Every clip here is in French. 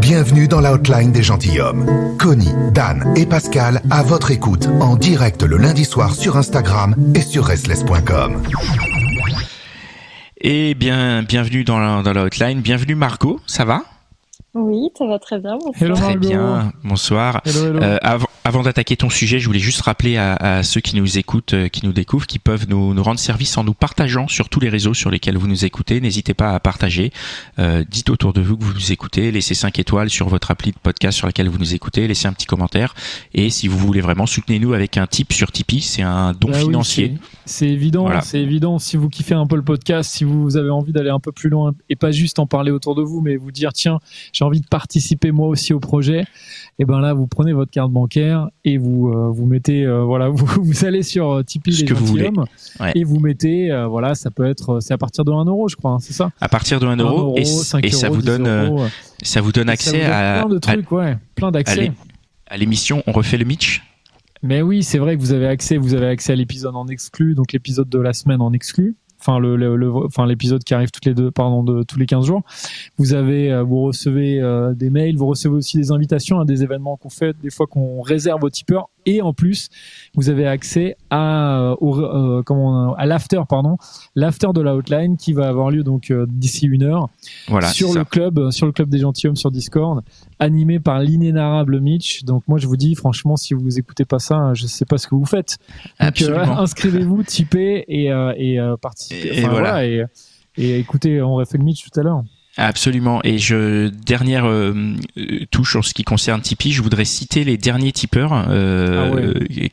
Bienvenue dans la hotline des gentilshommes. Connie, Dan et Pascal à votre écoute en direct le lundi soir sur Instagram et sur restless.com. Eh bien, bienvenue dans la hotline. Bienvenue Margot, ça va ? Oui, ça va très bien. Bonsoir. Hello, très bien, bonsoir. Hello. Avant d'attaquer ton sujet, je voulais juste rappeler à ceux qui nous écoutent, qui nous découvrent, qui peuvent nous rendre service en nous partageant sur tous les réseaux sur lesquels vous nous écoutez. N'hésitez pas à partager. Dites autour de vous que vous nous écoutez. Laissez 5 étoiles sur votre appli de podcast sur laquelle vous nous écoutez. Laissez un petit commentaire. Et si vous voulez vraiment, soutenez-nous avec un tip sur Tipeee. C'est un don financier. Oui, c'est évident, voilà. C'est évident. Si vous kiffez un peu le podcast, si vous avez envie d'aller un peu plus loin et pas juste en parler autour de vous, mais vous dire tiens, j'ai envie de participer moi aussi au projet, et ben là vous prenez votre carte bancaire et vous mettez vous allez sur Tipeee les gentilshommes et vous mettez ça peut être c'est à partir de 1 euro je crois, hein, c'est ça. À partir de 1 euro et 5 euros, ça vous donne ça vous donne accès à plein de trucs, plein d'accès à l'émission On refait le Mitch. Mais oui, c'est vrai que vous avez accès à l'épisode en exclu, donc l'épisode de la semaine en exclu. Enfin, l'épisode qui arrive tous les 15 jours. Vous recevez des mails, vous recevez aussi des invitations à des événements qu'on fait, des fois qu'on réserve aux tipeurs. Et en plus, vous avez accès à l'after de la hotline qui va avoir lieu donc d'ici 1 heure. Voilà, sur le club des gentilshommes sur Discord, animé par l'inénarrable Mitch. Donc moi je vous dis franchement, si vous écoutez pas ça, je sais pas ce que vous faites. Donc inscrivez-vous, tipez et participez. Et écoutez, on refait le Mitch tout à l'heure. Absolument. Et dernière touche en ce qui concerne Tipeee, je voudrais citer les derniers tipeurs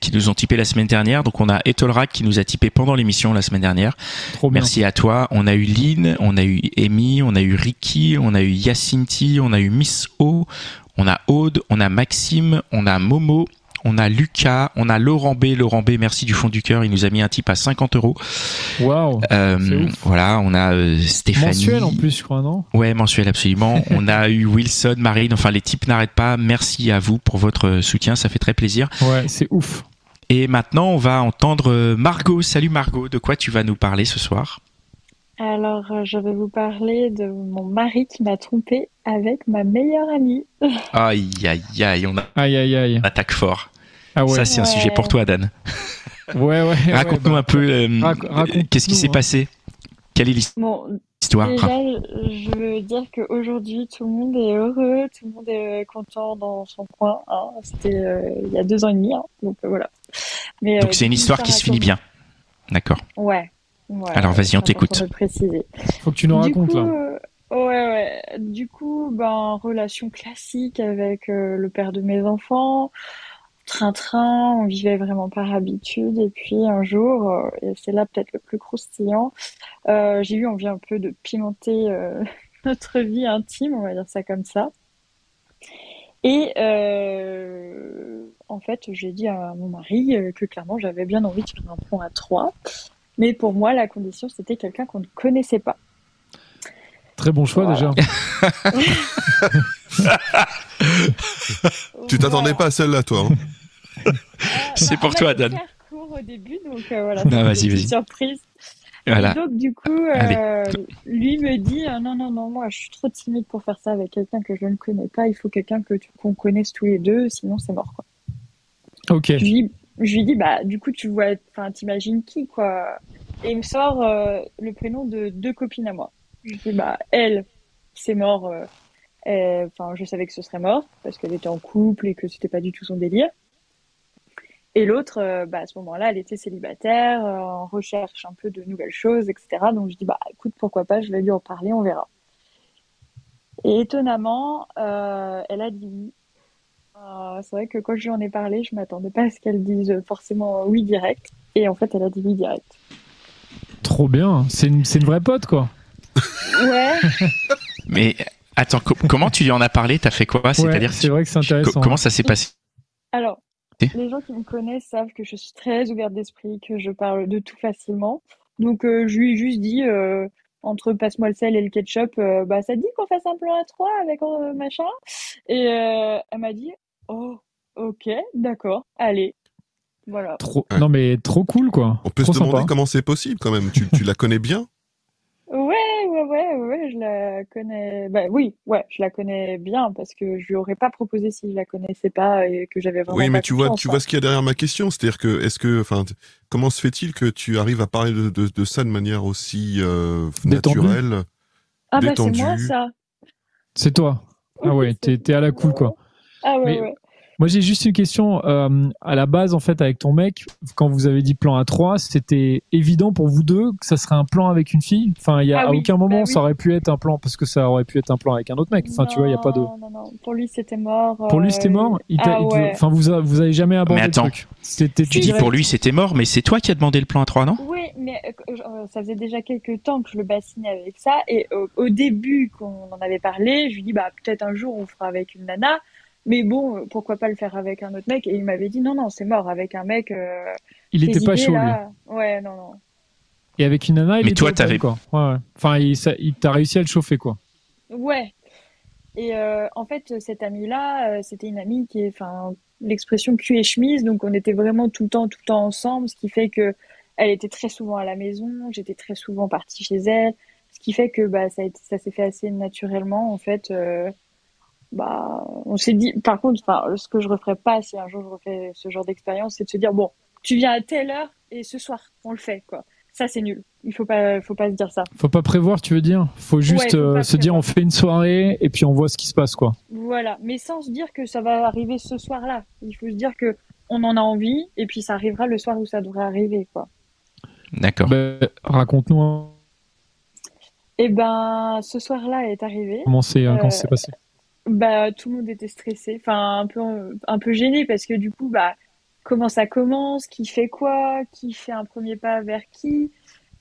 qui nous ont tipé la semaine dernière. Donc on a Ethelrack qui nous a tipé pendant l'émission la semaine dernière. Trop bien. Merci à toi. On a eu Lynn, on a eu Amy, on a eu Ricky, on a eu Yacinti, on a eu Miss O, on a Aude, on a Maxime, on a Momo. On a Lucas, on a Laurent B, merci du fond du cœur, il nous a mis un tip à 50 euros. Waouh. Voilà, on a Stéphanie. Mensuel en plus, je crois, non? Ouais, mensuel, absolument. On a eu Wilson, Marine, enfin les tips n'arrêtent pas. Merci à vous pour votre soutien, ça fait très plaisir. Ouais, c'est ouf. Et maintenant, on va entendre Margot. Salut Margot, de quoi tu vas nous parler ce soir? Alors, je vais vous parler de mon mari qui m'a trompée avec ma meilleure amie. Aïe, on attaque fort. Ah ouais. Ça, c'est un sujet pour toi, Dan. Ouais. Raconte-nous un peu qu'est-ce qui s'est passé. Quelle est l'histoire? Déjà, je veux dire qu'aujourd'hui, tout le monde est heureux, tout le monde est content dans son coin. Hein. C'était il y a 2 ans et demi, hein. Donc voilà. Mais, donc c'est une histoire qui se finit bien. D'accord. Ouais. Alors vas-y, on t'écoute. Faut que tu nous racontes là. Ouais. Du coup, relation classique avec le père de mes enfants. Train-train, on vivait vraiment par habitude. Et puis un jour, et c'est là peut-être le plus croustillant, j'ai eu envie un peu de pimenter notre vie intime, on va dire ça comme ça. Et en fait, j'ai dit à mon mari que clairement, j'avais bien envie de faire un point à 3. Mais pour moi, la condition, c'était quelqu'un qu'on ne connaissait pas. Très bon choix, déjà. Tu t'attendais pas à celle-là, toi. Hein. C'est pour toi, Dan. Faire court au début, donc voilà. Non, vas-y. Surprise. Voilà. Et donc, du coup, lui me dit non, moi, je suis trop timide pour faire ça avec quelqu'un que je ne connais pas. Il faut quelqu'un qu'on connaisse tous les deux, sinon c'est mort, quoi. Ok. Je lui dis, du coup, t'imagines qui, quoi. Et il me sort le prénom de 2 copines à moi. Je dis, elle, c'est mort. Je savais que ce serait mort parce qu'elle était en couple et que c'était pas du tout son délire. Et l'autre, à ce moment-là, elle était célibataire, en recherche un peu de nouvelles choses, etc. Donc je dis, écoute, pourquoi pas, je vais lui en parler, on verra. Et étonnamment, elle a dit oui. C'est vrai que quand je lui en ai parlé, je m'attendais pas à ce qu'elle dise forcément oui direct. Et en fait, elle a dit oui direct. Trop bien. C'est une vraie pote, quoi. Ouais. Mais attends, comment tu lui en as parlé? T'as fait quoi? C'est-à-dire, c'est vrai que c'est intéressant. Comment ça s'est passé? Alors, les gens qui me connaissent savent que je suis très ouverte d'esprit, que je parle de tout facilement. Donc, je lui ai juste dit, entre passe-moi le sel et le ketchup, ça te dit qu'on fasse un plan à 3 avec machin? Et elle m'a dit, oh, ok, d'accord, allez. Voilà. Non, mais trop cool, quoi. On peut se demander comment c'est possible, quand même. Tu la connais bien? Ouais, ouais, je la connais. Bah oui, ouais, je la connais bien parce que je lui aurais pas proposé si je la connaissais pas et que j'avais Oui, vraiment mais pas tu vois, confiance, tu hein. vois ce qu'il y a derrière ma question. C'est-à-dire que, comment se fait-il que tu arrives à parler de ça de manière aussi Détendu. naturelle, Ah bah c'est moi détendue? ça. C'est toi. Ah Oui, ouais, c'est t'es à la cool, quoi. Ah ouais, Mais ouais. moi, j'ai juste une question. À la base, en fait, avec ton mec, quand vous avez dit plan à 3, c'était évident pour vous deux que ça serait un plan avec une fille. Enfin, Ah à oui, aucun bah moment, ça oui. aurait pu être un plan, parce que ça aurait pu être un plan avec un autre mec. Enfin, tu vois, il n'y a pas de. Non, non, non. Pour lui, c'était mort. Pour lui, c'était mort. Ah ouais. Enfin, vous avez jamais Mais abordé le attends, truc. C'était tu dis Si, direct. pour lui c'était mort, mais c'est toi qui as demandé le plan à 3, non? oui, mais ça faisait déjà quelques temps que je le bassinais avec ça. Et au début, qu'on en avait parlé, je lui dis, bah, peut-être un jour, on fera avec une nana. Mais bon, pourquoi pas le faire avec un autre mec? Et il m'avait dit, non, non, c'est mort. Avec un mec, Il tes était pas idées, chaud, lui. là. Ouais, non, non. Et avec une nana, il Mais était toi, open, t'avais. quoi. Ouais, ouais. Enfin, il t'a réussi à le chauffer, quoi. Ouais. Et en fait, cette amie-là, c'était une amie qui est, enfin, l'expression cul et chemise. Donc, on était vraiment tout le temps ensemble, ce qui fait que elle était très souvent à la maison. J'étais très souvent partie chez elle, ce qui fait que bah ça s'est fait assez naturellement en fait. Bah, on s'est dit. Par contre, enfin, ce que je referais pas si un jour je refais ce genre d'expérience, c'est de se dire bon, tu viens à telle heure et ce soir on le fait quoi. Ça c'est nul. Faut pas se dire ça. Faut pas prévoir, tu veux dire. Faut Ouais, juste faut pas se dire, on prévoir. fait une soirée et puis on voit ce qui se passe, quoi. Voilà, mais sans se dire que ça va arriver ce soir-là. Il faut se dire que on en a envie et puis ça arrivera le soir où ça devrait arriver, quoi. D'accord. Ben, raconte-nous Et ben, ce soir-là est arrivé. comment Euh, c'est passé. Bah, tout le monde était stressé, enfin un peu gêné parce que du coup, bah, comment ça commence, qui fait quoi, qui fait un premier pas vers qui.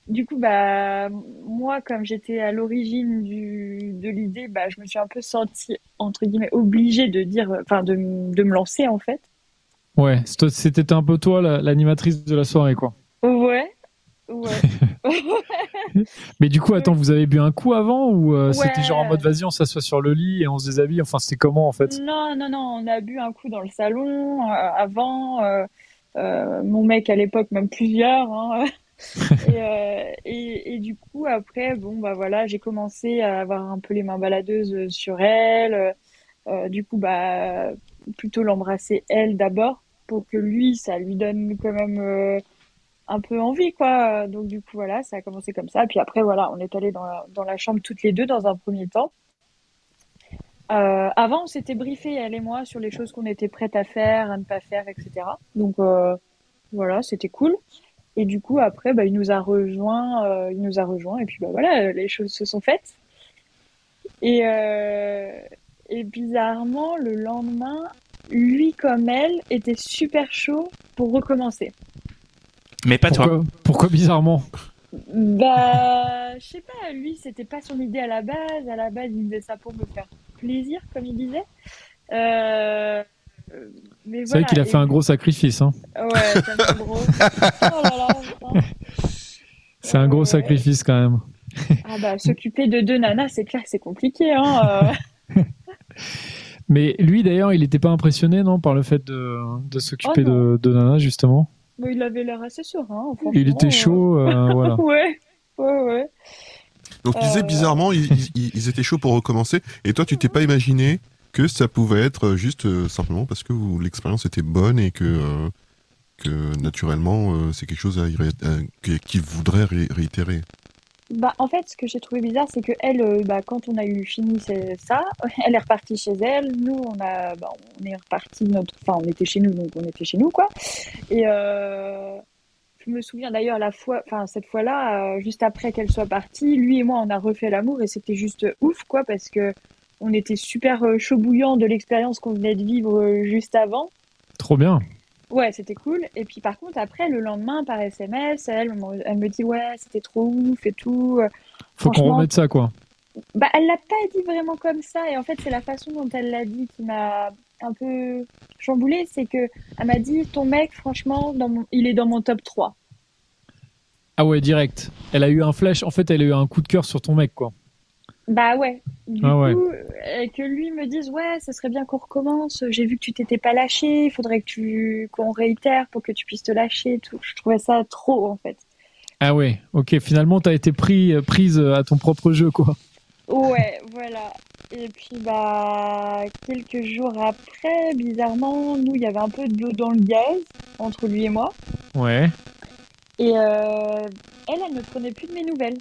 Du coup, bah, moi, comme j'étais à l'origine de l'idée, bah, je me suis un peu sentie entre guillemets obligée de dire, enfin, de me lancer en fait. Ouais, c'était un peu toi l'animatrice de la soirée, quoi. Ouais, ouais. Mais du coup, attends, vous avez bu un coup avant ou c'était genre en mode Ouais. vas-y, on s'assoit sur le lit et on se déshabille. Enfin, c'était comment en fait? Non, non, non, on a bu un coup dans le salon avant. Mon mec à l'époque, même plusieurs, hein. Et du coup, après, bon, bah voilà, j'ai commencé à avoir un peu les mains baladeuses sur elle. Du coup, bah, plutôt l'embrasser elle d'abord pour que lui, ça lui donne quand même un peu envie, quoi. Donc, du coup, voilà, ça a commencé comme ça. Puis après, voilà, on est allé dans la chambre toutes les deux dans un premier temps. Avant, on s'était briefé, elle et moi, sur les choses qu'on était prêtes à faire, à ne pas faire, etc. Donc, voilà, c'était cool. Et du coup, après, bah, il nous a rejoint, et puis bah voilà, les choses se sont faites. Et, euh, et bizarrement, le lendemain, lui comme elle était super chaud pour recommencer. Mais pas toi. Pourquoi bizarrement? Bah, je sais pas, lui, c'était pas son idée à la base. À la base, il faisait ça pour me faire plaisir, comme il disait. Euh, mais C'est vrai voilà. qu'il a Et fait un gros sacrifice, hein. ouais, tellement gros. Oh là là, putain. C'est un gros sacrifice quand même. Ah bah, s'occuper de deux nanas, c'est clair que c'est compliqué, hein. Mais lui d'ailleurs, il n'était pas impressionné, non, par le fait de Oh s'occuper non, de Nana justement. mais il avait l'air assez serein, Il était franchement. chaud, voilà. Ouais, ouais, ouais. Donc tu disais Euh, bizarrement, ils étaient chauds pour recommencer, et toi tu t'es pas imaginé que ça pouvait être juste simplement parce que l'expérience était bonne et que naturellement c'est quelque chose qu'ils voudraient réitérer. Bah, en fait, ce que j'ai trouvé bizarre, c'est que elle, bah, quand on a eu fini ça, elle est repartie chez elle. Nous, bah, on est reparti enfin, on était chez nous, donc on était chez nous, quoi. Et je me souviens d'ailleurs enfin, cette fois-là, juste après qu'elle soit partie, lui et moi, on a refait l'amour et c'était juste ouf, quoi, parce que on était super chaud bouillant de l'expérience qu'on venait de vivre juste avant. Trop bien. Ouais, c'était cool. Et puis par contre, après, le lendemain, par SMS, elle me dit, ouais, c'était trop ouf et tout. Faut qu'on Franchement, remette ça, quoi. bah, elle l'a pas dit vraiment comme ça. Et en fait, c'est la façon dont elle l'a dit qui m'a un peu chamboulée. C'est que elle m'a dit, ton mec, franchement, il est dans mon top 3. Ah ouais, direct. Elle a eu un flash. En fait, elle a eu un coup de cœur sur ton mec, quoi. Bah ouais. Du Ah ouais. coup, que lui me dise, ouais, ça serait bien qu'on recommence. J'ai vu que tu t'étais pas lâché. Il faudrait qu'on réitère pour que tu puisses te lâcher et tout. Je trouvais ça trop, en fait. Ah ouais, ok, finalement t'as été prise à ton propre jeu, quoi. Ouais, voilà. Et puis, bah, quelques jours après, bizarrement, nous, il y avait un peu de l'eau dans le gaz entre lui et moi. Ouais. Et elle ne prenait plus de mes nouvelles.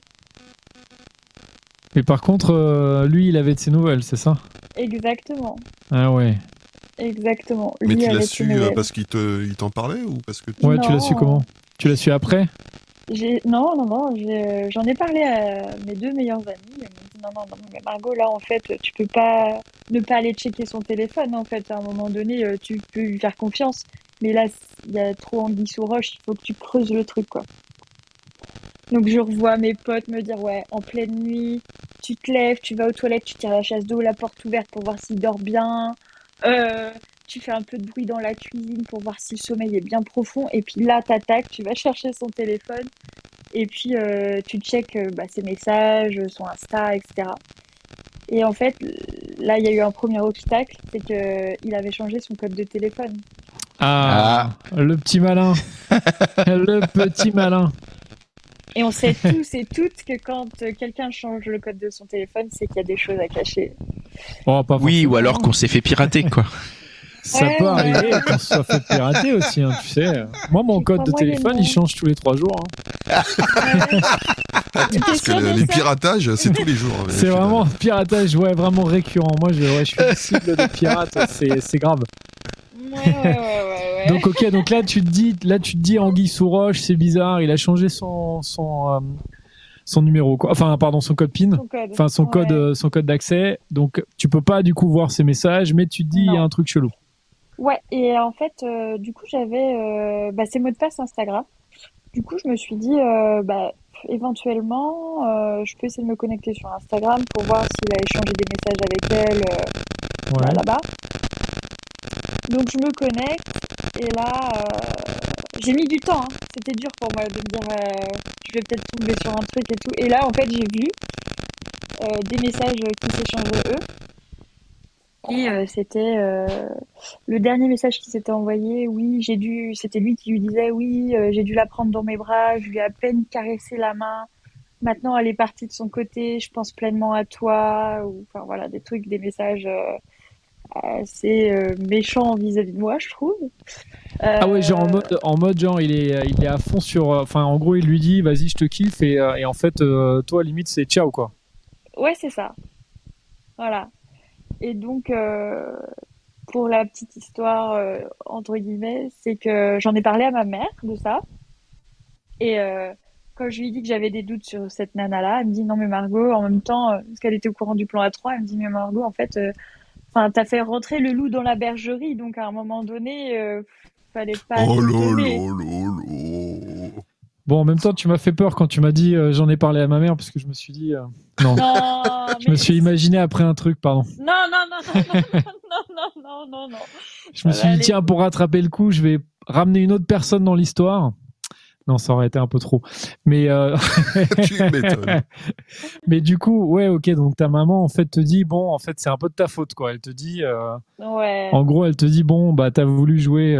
Mais par contre, lui, il avait de ses nouvelles, c'est ça? Exactement. Ah ouais. Exactement. Mais Lui tu l'as avait ses su nouvelles. parce qu'il t'en parlait ou parce que Ouais, tu l'as su Non. comment? Tu l'as su après? Non, j'en ai parlé à mes deux meilleurs amis. Ils m'ont dit non, mais Margot, là, en fait, tu peux pas ne pas aller checker son téléphone. En fait, à un moment donné, tu peux lui faire confiance. Mais là, il y a trop anguille sous roche, il faut que tu creuses le truc, quoi. Donc, je revois mes potes me dire, ouais, en pleine nuit, tu te lèves, tu vas aux toilettes, tu tires la chasse d'eau, la porte ouverte pour voir s'il dort bien. Tu fais un peu de bruit dans la cuisine pour voir si le sommeil est bien profond. Et puis là, t'attaques, tu vas chercher son téléphone. Et puis, tu checkes ses messages, son Insta, etc. Et en fait, là, il y a eu un premier obstacle, c'est qu'il avait changé son code de téléphone. Ah, le petit malin. Le petit malin. Et on sait tous et toutes que quand quelqu'un change le code de son téléphone, c'est qu'il y a des choses à cacher. Oh, pas Oui, ou forcément. alors qu'on s'est fait pirater, quoi. Ça Ouais, peut arriver ouais. qu'on se soit fait pirater aussi, hein, tu sais. Moi, mon J'y code crois de téléphone, moyennement. il change tous les 3 jours. Hein. T'es parce que sûr de les ça? piratages, c'est tous les jours. Hein, C'est vraiment un piratage, ouais, vraiment récurrent. Moi, je suis une cible de pirates, c'est grave. Ouais. Donc, ok, donc là, tu te dis anguille sous roche, c'est bizarre. Il a changé son numéro, quoi. Enfin, pardon, son code PIN. Son code. Enfin, son code d'accès. Donc, tu peux pas du coup voir ses messages, mais tu te dis il y a Non. un truc chelou. Ouais, et en fait, du coup, j'avais ses mots de passe Instagram. Du coup, je me suis dit, éventuellement, je peux essayer de me connecter sur Instagram pour voir s'il a échangé des messages avec elle Ouais. là-bas. Donc, je me connecte et là, j'ai mis du temps. Hein. C'était dur pour moi de me dire, je vais peut-être tomber sur un truc et tout. Et là, en fait, j'ai vu des messages qui s'échangeaient eux. Et c'était le dernier message qui s'était envoyé. Oui, c'était lui qui lui disait, oui, j'ai dû la prendre dans mes bras, je lui ai à peine caressé la main. Maintenant, elle est partie de son côté, je pense pleinement à toi. Ou, enfin voilà, des trucs, des messages assez méchants vis-à-vis de moi, je trouve. Ah ouais, genre en mode genre il est à fond sur. Enfin, en gros, il lui dit vas-y, je te kiffe et en fait, toi, limite, c'est ciao quoi. Ouais, c'est ça. Voilà. Et donc, pour la petite histoire, entre guillemets, c'est que j'en ai parlé à ma mère de ça. Et quand je lui ai dit que j'avais des doutes sur cette nana-là, elle me dit non mais Margot, en même temps, parce qu'elle était au courant du plan A3, elle me dit mais Margot, en fait, t'as fait rentrer le loup dans la bergerie, donc à un moment donné, fallait pas Oh s'étonner. lolo. Bon, en même temps, tu m'as fait peur quand tu m'as dit j'en ai parlé à ma mère parce que je me suis dit non. Non, Je me suis imaginé après un truc, pardon. non. Je me suis dit tiens, pour rattraper le coup, je vais ramener une autre personne dans l'histoire. Non, ça aurait été un peu trop. Mais Tu m'étonnes. mais du coup, ouais, ok. Donc ta maman en fait te dit bon, en fait c'est un peu de ta faute quoi. Elle te dit, Ouais, en gros, elle te dit bon, bah t'as voulu jouer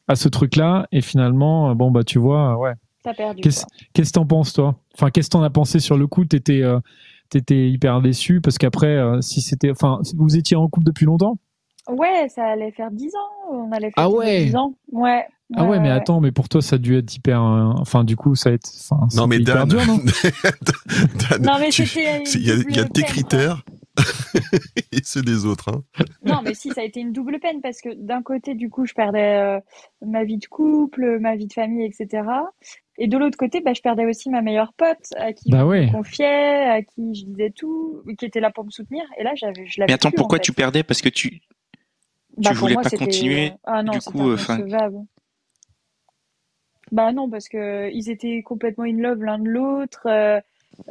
à ce truc-là et finalement, bon bah tu vois, ouais. t'as perdu. Qu'est-ce Quoi. que t'en penses toi? Enfin, qu'est-ce que t'en as pensé sur le coup? T'étais hyper déçu parce qu'après, si c'était, enfin, vous étiez en couple depuis longtemps? Ouais, ça allait faire 10 ans. On allait Ah faire ouais. 10 ans. Ouais. Ah ouais, mais attends, mais pour toi, ça a dû être hyper. Enfin, du coup, ça a été. Enfin, Non mais c'était hyper Dan, dur, non? Dan, Non, mais c'était une il y a double tes peine, critères et ceux des autres. Hein. Non, mais si, ça a été une double peine parce que d'un côté, du coup, je perdais ma vie de couple, ma vie de famille, etc. Et de l'autre côté, je perdais aussi ma meilleure pote à qui je me confiais, à qui je disais tout, qui était là pour me soutenir. Et là, je l'avais Mais attends, plus, pourquoi en fait. tu perdais? Parce que tu pour voulais moi, pas c'était... continuer. Ah non, du c'était coup, inconcevable. Bah non, parce que ils étaient complètement in love l'un de l'autre.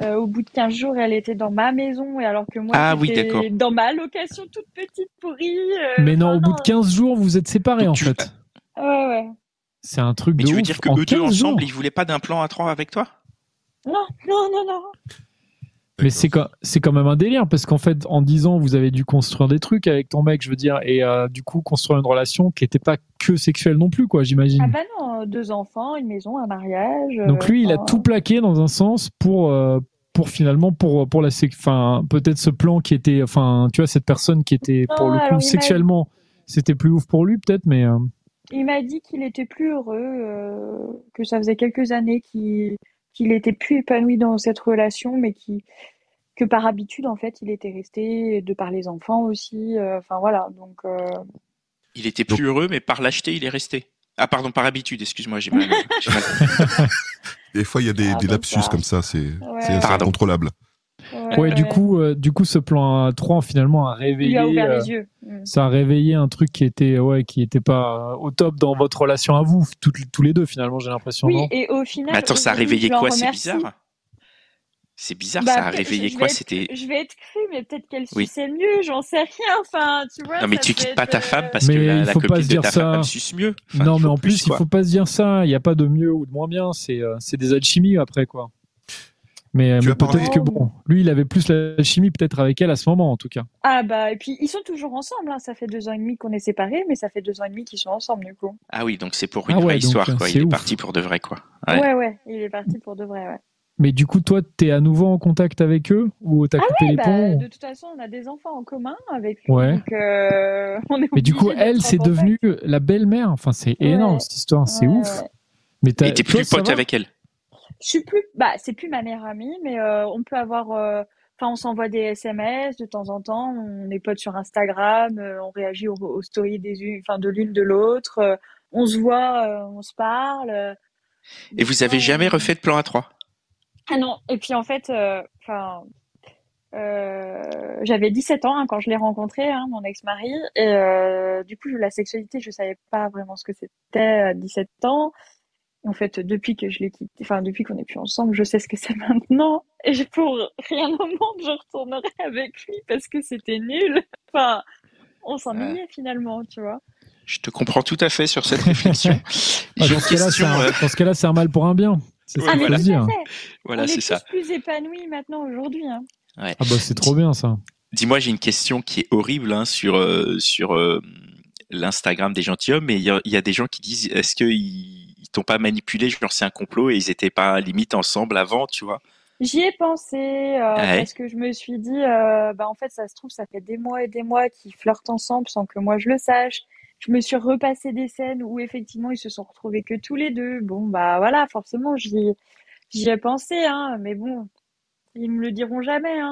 Au bout de 15 jours, elle était dans ma maison, et alors que moi, Ah oui, j'étais d'accord. dans ma location toute petite pourrie. Mais non, Enfin, au bout de 15 jours, vous êtes séparés, Donc, en fait. Ouais. C'est un truc Mais de tu veux ouf. dire que En eux deux 15 ensemble, jours. ils voulaient pas d'un plan à 3 avec toi? Non. Mais c'est quand même un délire parce qu'en fait, en 10 ans, vous avez dû construire des trucs avec ton mec, je veux dire, et du coup, construire une relation qui n'était pas que sexuelle non plus, quoi, j'imagine. Ah bah non, 2 enfants, une maison, un mariage. Donc lui, il a tout plaqué dans un sens pour finalement pour la peut-être ce plan qui était, enfin, tu vois, cette personne qui était pour le coup sexuellement, c'était plus ouf pour lui peut-être, mais. Il m'a dit qu'il était plus heureux, que ça faisait quelques années qu'il était plus épanoui dans cette relation, mais que par habitude, en fait, il était resté de par les enfants aussi. Enfin, voilà. Donc, il était plus heureux, mais par lâcheté, il est resté. Ah, pardon, par habitude, excuse-moi, j'ai mal. Des fois, il y a des lapsus comme ça, c'est incontrôlable. Ouais, du coup, ce plan 3 finalement a réveillé. Il a ouvert les yeux. Ça a réveillé un truc qui était pas au top dans votre relation à vous, tous les deux finalement, j'ai l'impression. Oui, non et au final. Mais attends, ça a réveillé quoi? C'est bizarre. C'est bizarre, ça a réveillé quoi? C'était. Je vais être crue, mais peut-être qu'elle suçait mieux, j'en sais rien. Enfin, tu vois. Non, mais tu quittes pas ta femme parce que la copine de ta femme suce mieux. Enfin, non, mais en plus, il faut pas se dire ça. Il n'y a pas de mieux ou de moins bien. C'est des alchimies après, quoi. Mais peut-être que bon, lui, il avait plus l'alchimie peut-être avec elle à ce moment, en tout cas. Ah bah, et puis ils sont toujours ensemble. Hein. Ça fait 2 ans et demi qu'on est séparés, mais ça fait 2 ans et demi qu'ils sont ensemble, du coup. Ah oui, donc c'est pour une vraie histoire, quoi. Il est parti pour de vrai, quoi. Ouais, il est parti pour de vrai, ouais. Mais du coup, toi, t'es à nouveau en contact avec eux ou t'as coupé les ponts? De toute façon, on a des enfants en commun avec lui. Ouais. Donc, on est mais du coup, elle, c'est devenue la belle-mère. Enfin, c'est énorme cette histoire, c'est ouf. Ouais. Mais t'es plus pote avec elle? Je suis plus. C'est plus ma meilleure amie, mais on peut avoir. Enfin, on s'envoie des SMS de temps en temps. On est potes sur Instagram. On réagit aux stories de l'une de l'autre. On se voit, on se parle. Et vous avez jamais refait de plan A3? Ah non, et puis en fait, j'avais 17 ans quand je l'ai rencontré, mon ex-mari, et du coup, la sexualité, je savais pas vraiment ce que c'était à 17 ans. En fait, depuis que je l'ai quitté, depuis qu'on n'est plus ensemble, je sais ce que c'est maintenant, et pour rien au monde, je retournerai avec lui parce que c'était nul. Enfin, on s'ennuyait finalement, tu vois. Je te comprends tout à fait sur cette réflexion. Dans ce cas-là, c'est un mal pour un bien. C'est ça qu'il faut se dire. Voilà, c'est ça. On est plus épanouis maintenant aujourd'hui. Hein. Ouais. Ah bah c'est trop bien ça. Dis-moi, j'ai une question qui est horrible sur l'Instagram des gentilshommes, mais il y a des gens qui disent, est-ce qu'ils t'ont pas manipulé, genre c'est un complot et ils étaient pas limite ensemble avant, tu vois? J'y ai pensé parce que je me suis dit, en fait, ça se trouve, ça fait des mois et des mois qu'ils flirtent ensemble sans que moi je le sache. Je me suis repassé des scènes où effectivement ils se sont retrouvés que tous les deux. Bon, bah voilà, forcément, j'y ai pensé, mais bon, ils me le diront jamais.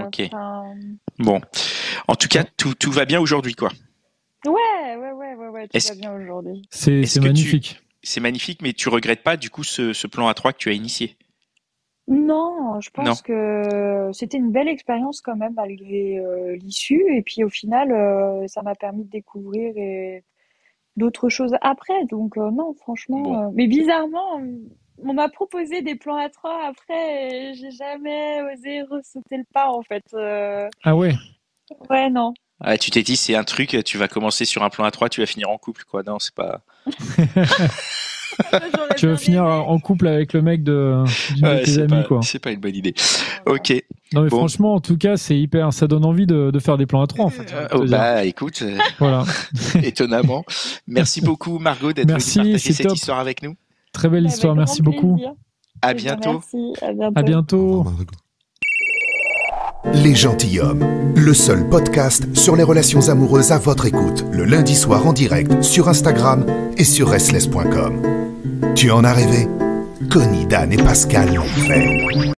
Ok. Bon, en tout cas, tout va bien aujourd'hui, quoi. Ouais, tout va bien aujourd'hui. C'est magnifique. C'est magnifique, mais tu regrettes pas du coup ce plan A3 que tu as initié? Non, je pense que c'était une belle expérience quand même malgré l'issue. Et puis au final, ça m'a permis de découvrir d'autres choses après. Donc non, franchement. Bon. Mais bizarrement, on m'a proposé des plans A3 après et j'ai jamais osé ressauter le pas en fait. Ah ouais? Ouais, non. Ah, tu t'es dit, c'est un truc, tu vas commencer sur un plan A3, tu vas finir en couple, quoi. Non, c'est pas... Tu vas finir en couple avec le mec d'une de tes amis, quoi. C'est pas une bonne idée. Ok. Non, mais franchement, en tout cas, c'est hyper. Ça donne envie de faire des plans à 3, en fait. Écoute. Voilà. Étonnamment. Merci beaucoup, Margot, d'être venue partager cette histoire avec nous. Très belle histoire. Merci beaucoup. À bientôt. Merci. À bientôt. Les Gentilshommes, le seul podcast sur les relations amoureuses à votre écoute, le lundi soir en direct sur Instagram et sur restless.com. Tu en as rêvé? Connie, Dan et Pascal l'ont fait.